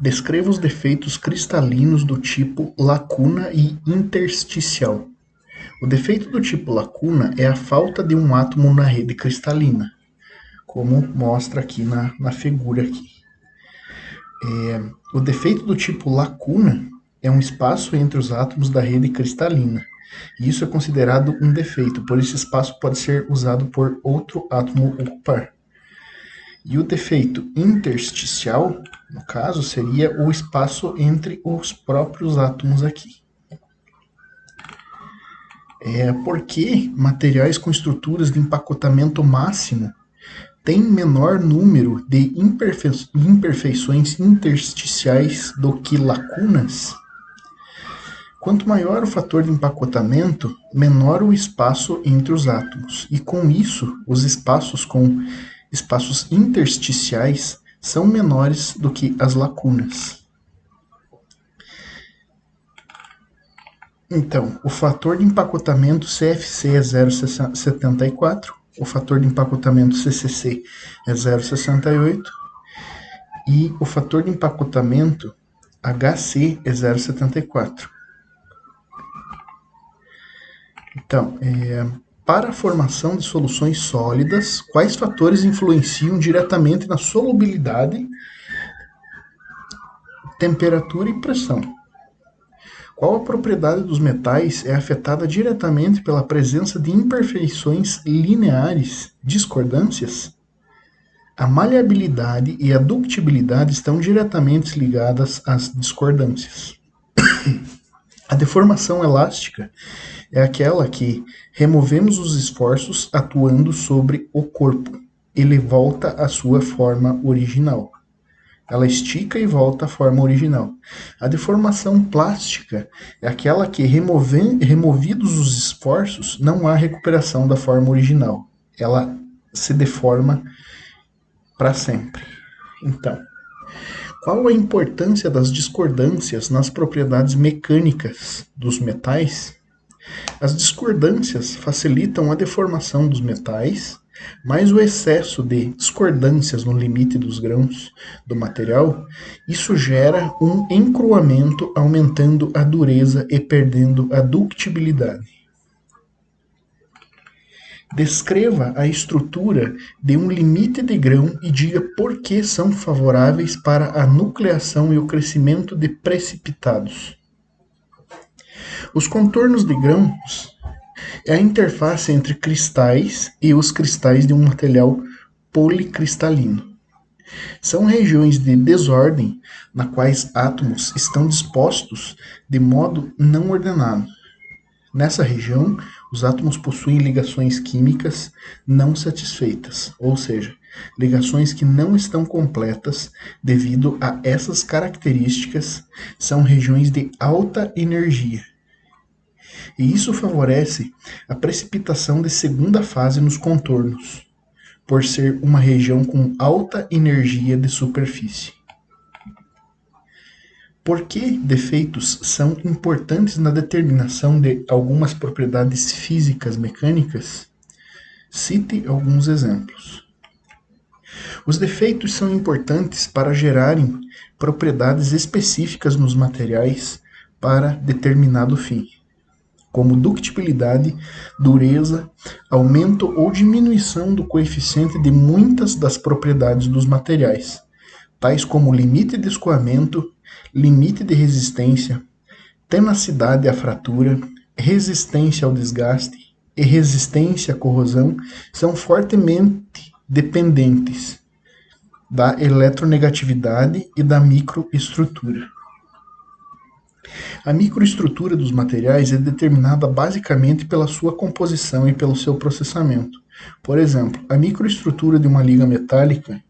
Descreva os defeitos cristalinos do tipo lacuna e intersticial. O defeito do tipo lacuna é a falta de um átomo na rede cristalina, como mostra aqui na figura aqui. O defeito do tipo lacuna é um espaço entre os átomos da rede cristalina. E isso é considerado um defeito, por esse espaço pode ser usado por outro átomo ocupar. E o defeito intersticial, no caso, seria o espaço entre os próprios átomos aqui. Porque materiais com estruturas de empacotamento máximo têm menor número de imperfeições intersticiais do que lacunas. Quanto maior o fator de empacotamento, menor o espaço entre os átomos. E com isso, os espaços com espaços intersticiais são menores do que as lacunas. Então, o fator de empacotamento CFC é 0,74, o fator de empacotamento CCC é 0,68 e o fator de empacotamento HC é 0,74. Então, para a formação de soluções sólidas, quais fatores influenciam diretamente na solubilidade, temperatura e pressão? Qual a propriedade dos metais é afetada diretamente pela presença de imperfeições lineares, discordâncias? A maleabilidade e a ductibilidade estão diretamente ligadas às discordâncias. A deformação elástica é aquela que removemos os esforços atuando sobre o corpo. Ele volta à sua forma original. Ela estica e volta à forma original. A deformação plástica é aquela que, removidos os esforços, não há recuperação da forma original. Ela se deforma para sempre. Então, qual a importância das discordâncias nas propriedades mecânicas dos metais? As discordâncias facilitam a deformação dos metais, mas o excesso de discordâncias no limite dos grãos do material, isso gera um encruamento, aumentando a dureza e perdendo a ductibilidade. Descreva a estrutura de um limite de grão e diga por que são favoráveis para a nucleação e o crescimento de precipitados. Os contornos de grãos é a interface entre cristais e os cristais de um material policristalino. São regiões de desordem na quais átomos estão dispostos de modo não ordenado. Nessa região, os átomos possuem ligações químicas não satisfeitas, ou seja, ligações que não estão completas devido a essas características, são regiões de alta energia. E isso favorece a precipitação de segunda fase nos contornos, por ser uma região com alta energia de superfície. Por que defeitos são importantes na determinação de algumas propriedades físicas mecânicas? Cite alguns exemplos. Os defeitos são importantes para gerarem propriedades específicas nos materiais para determinado fim, como ductibilidade, dureza, aumento ou diminuição do coeficiente de muitas das propriedades dos materiais, tais como limite de escoamento, limite de resistência, tenacidade à fratura, resistência ao desgaste e resistência à corrosão, são fortemente dependentes da eletronegatividade e da microestrutura. A microestrutura dos materiais é determinada basicamente pela sua composição e pelo seu processamento. Por exemplo, a microestrutura de uma liga metálica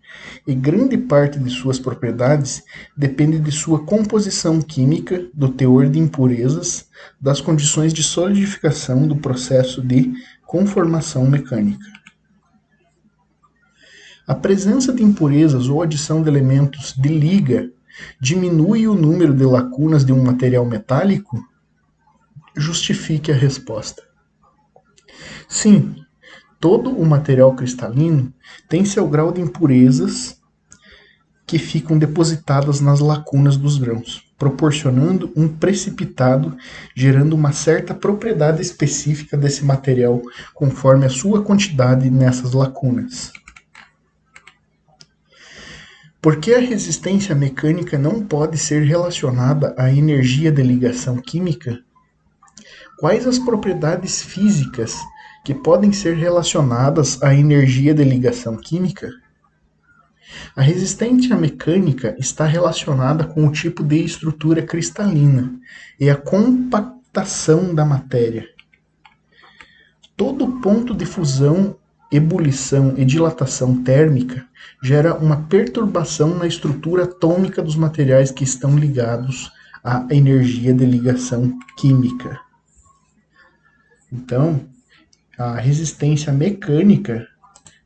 e grande parte de suas propriedades depende de sua composição química, do teor de impurezas, das condições de solidificação do processo de conformação mecânica. A presença de impurezas ou adição de elementos de liga diminui o número de lacunas de um material metálico? Justifique a resposta. Sim, todo o material cristalino tem seu grau de impurezas que ficam depositadas nas lacunas dos grãos, proporcionando um precipitado, gerando uma certa propriedade específica desse material conforme a sua quantidade nessas lacunas. Por que a resistência mecânica não pode ser relacionada à energia de ligação química? Quais as propriedades físicas que podem ser relacionadas à energia de ligação química? A resistência mecânica está relacionada com o tipo de estrutura cristalina e a compactação da matéria. Todo ponto de fusão, ebulição e dilatação térmica gera uma perturbação na estrutura atômica dos materiais que estão ligados à energia de ligação química. Então, a resistência mecânica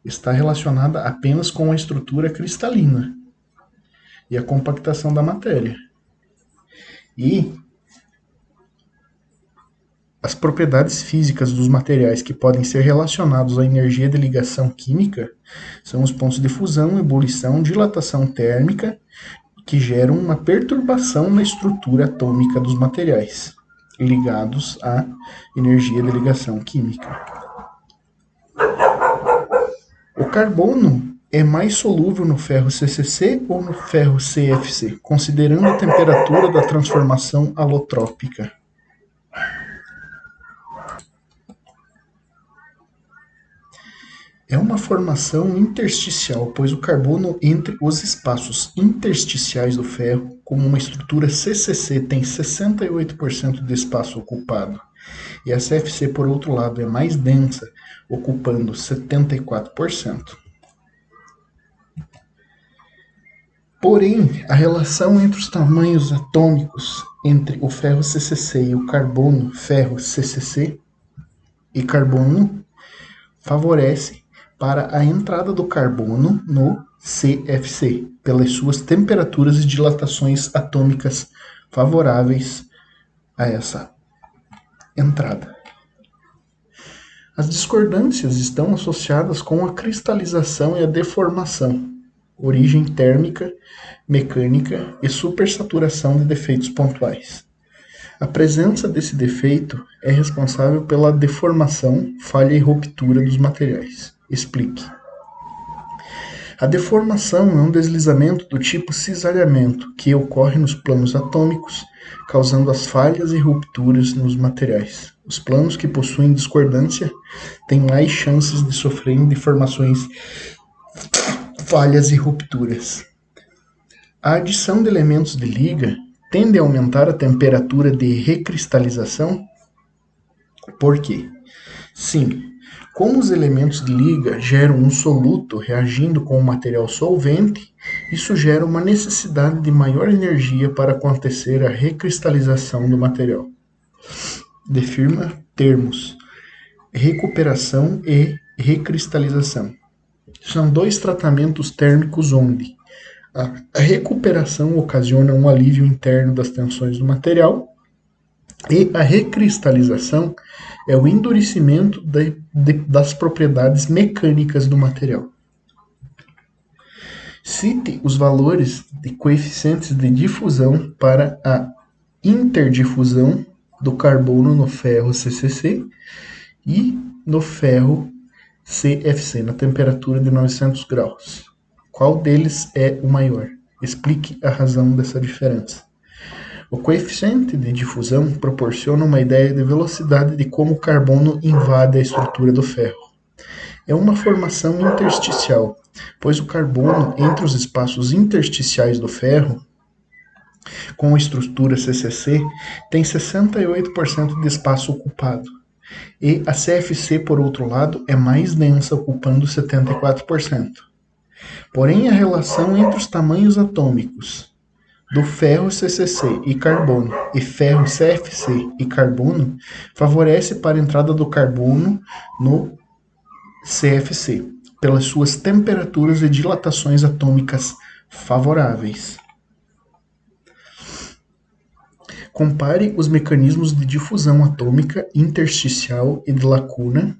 está relacionada apenas com a estrutura cristalina e a compactação da matéria. E as propriedades físicas dos materiais que podem ser relacionados à energia de ligação química são os pontos de fusão, ebulição, dilatação térmica, que geram uma perturbação na estrutura atômica dos materiais ligados à energia de ligação química. O carbono é mais solúvel no ferro CCC ou no ferro CFC, considerando a temperatura da transformação alotrópica? É uma formação intersticial, pois o carbono entre os espaços intersticiais do ferro, como uma estrutura CCC tem 68% de espaço ocupado, e a CFC, por outro lado, é mais densa, ocupando 74%. Porém, a relação entre os tamanhos atômicos entre o ferro CCC e o carbono ferro CCC e carbono favorece para a entrada do carbono no CFC, pelas suas temperaturas e dilatações atômicas favoráveis a essa entrada. As discordâncias estão associadas com a cristalização e a deformação, origem térmica, mecânica e supersaturação de defeitos pontuais. A presença desse defeito é responsável pela deformação, falha e ruptura dos materiais. Explique. A deformação é um deslizamento do tipo cisalhamento que ocorre nos planos atômicos, causando as falhas e rupturas nos materiais. Os planos que possuem discordância têm mais chances de sofrerem deformações, falhas e rupturas. A adição de elementos de liga tende a aumentar a temperatura de recristalização? Por quê? Sim, como os elementos de liga geram um soluto reagindo com o material solvente, isso gera uma necessidade de maior energia para acontecer a recristalização do material. Defina termos: recuperação e recristalização. São dois tratamentos térmicos onde a recuperação ocasiona um alívio interno das tensões do material e a recristalização é o endurecimento das propriedades mecânicas do material. Cite os valores de coeficientes de difusão para a interdifusão do carbono no ferro CCC e no ferro CFC, na temperatura de 900 graus. Qual deles é o maior? Explique a razão dessa diferença. O coeficiente de difusão proporciona uma ideia de velocidade de como o carbono invade a estrutura do ferro. É uma formação intersticial, pois o carbono entre os espaços intersticiais do ferro, com a estrutura CCC, tem 68% de espaço ocupado, e a CFC, por outro lado, é mais densa, ocupando 74%. Porém, a relação entre os tamanhos atômicos do ferro CCC e carbono e ferro CFC e carbono favorece para a entrada do carbono no CFC, pelas suas temperaturas e dilatações atômicas favoráveis. Compare os mecanismos de difusão atômica intersticial e de lacuna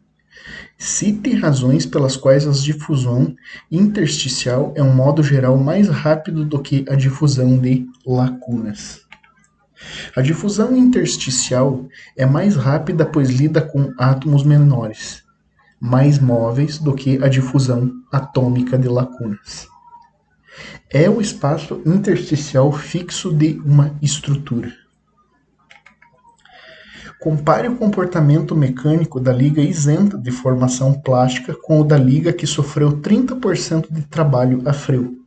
Cite razões pelas quais a difusão intersticial é um modo geral mais rápido do que a difusão de lacunas. A difusão intersticial é mais rápida pois lida com átomos menores, mais móveis do que a difusão atômica de lacunas. É o espaço intersticial fixo de uma estrutura. Compare o comportamento mecânico da liga isenta de formação plástica com o da liga que sofreu 30% de trabalho a frio.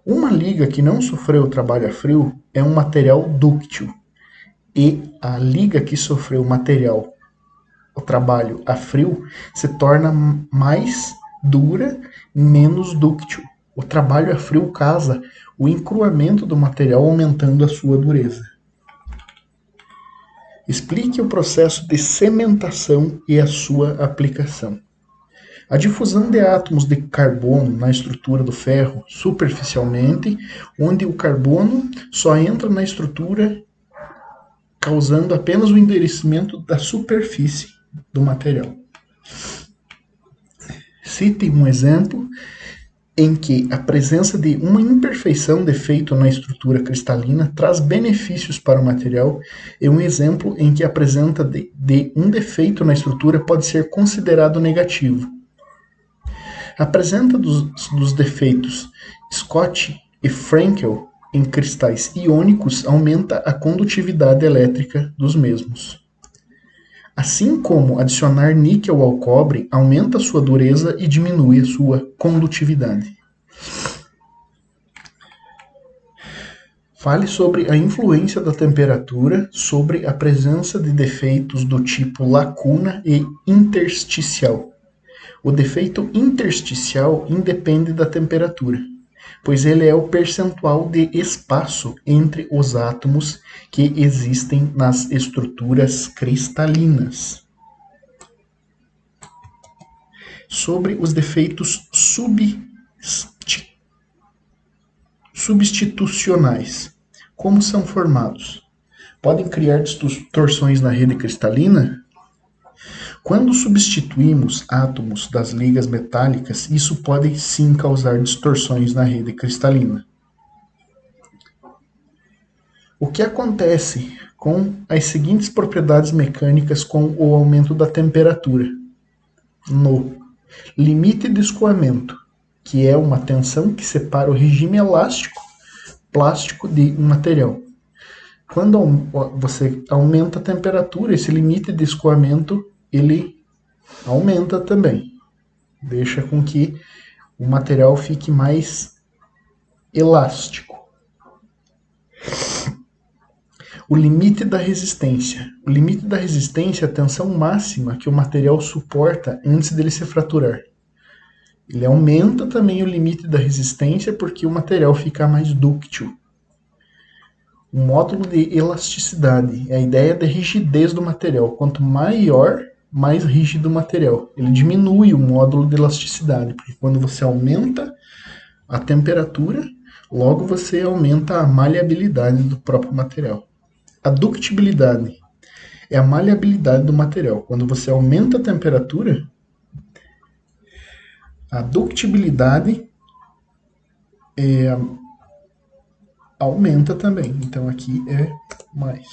Uma liga que não sofreu trabalho a frio é um material dúctil, e a liga que sofreu o trabalho a frio se torna mais dura e menos dúctil. O trabalho a frio causa o encruamento do material, aumentando a sua dureza. Explique o processo de cementação e a sua aplicação. A difusão de átomos de carbono na estrutura do ferro superficialmente, onde o carbono só entra na estrutura, causando apenas o endurecimento da superfície do material. Cite um exemplo em que a presença de uma imperfeição, defeito na estrutura cristalina, traz benefícios para o material, e um exemplo em que a presença de um defeito na estrutura pode ser considerado negativo. A presença dos defeitos Scott e Frankel em cristais iônicos aumenta a condutividade elétrica dos mesmos. Assim como adicionar níquel ao cobre aumenta sua dureza e diminui a sua condutividade. Fale sobre a influência da temperatura sobre a presença de defeitos do tipo lacuna e intersticial. O defeito intersticial independe da temperatura, pois ele é o percentual de espaço entre os átomos que existem nas estruturas cristalinas. Sobre os defeitos substitucionais. Como são formados? Podem criar distorções na rede cristalina? Quando substituímos átomos das ligas metálicas, isso pode sim causar distorções na rede cristalina. O que acontece com as seguintes propriedades mecânicas com o aumento da temperatura? No limite de escoamento, que é uma tensão que separa o regime elástico plástico de um material. Quando você aumenta a temperatura, esse limite de escoamento ele aumenta também. Deixa com que o material fique mais elástico. O limite da resistência. O limite da resistência é a tensão máxima que o material suporta antes dele se fraturar. Ele aumenta também o limite da resistência porque o material fica mais dúctil. O módulo de elasticidade é a ideia da rigidez do material. Quanto maior, mais rígido o material. Ele diminui o módulo de elasticidade, porque quando você aumenta a temperatura, logo você aumenta a maleabilidade do próprio material. A ductibilidade é a maleabilidade do material. Quando você aumenta a temperatura, a ductibilidade aumenta também. Então aqui é mais.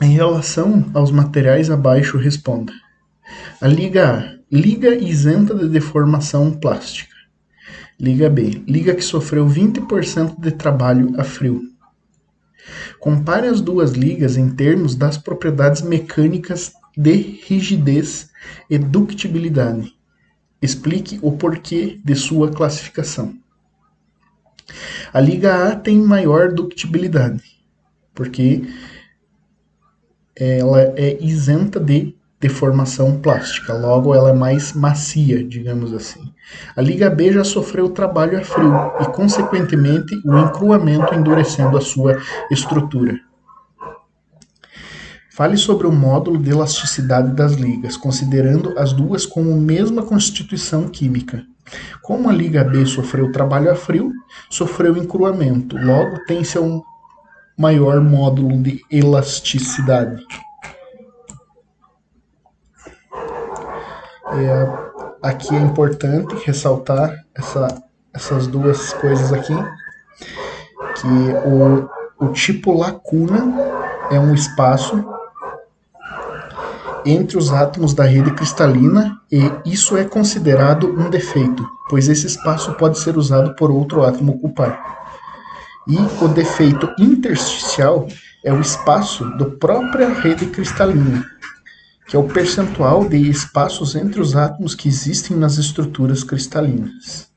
Em relação aos materiais abaixo, responda. A liga A, liga isenta de deformação plástica. Liga B, liga que sofreu 20% de trabalho a frio. Compare as duas ligas em termos das propriedades mecânicas de rigidez e ductibilidade. Explique o porquê de sua classificação. A liga A tem maior ductibilidade, porque ela é isenta de deformação plástica, logo ela é mais macia, digamos assim. A liga B já sofreu trabalho a frio e, consequentemente, o encruamento endurecendo a sua estrutura. Fale sobre o módulo de elasticidade das ligas, considerando as duas com a mesma constituição química. Como a liga B sofreu trabalho a frio, sofreu encruamento, logo tem seu maior módulo de elasticidade. Aqui é importante ressaltar essas duas coisas aqui, que o tipo lacuna é um espaço entre os átomos da rede cristalina e isso é considerado um defeito, pois esse espaço pode ser usado por outro átomo ocupar. E o defeito intersticial é o espaço da própria rede cristalina, que é o percentual de espaços entre os átomos que existem nas estruturas cristalinas.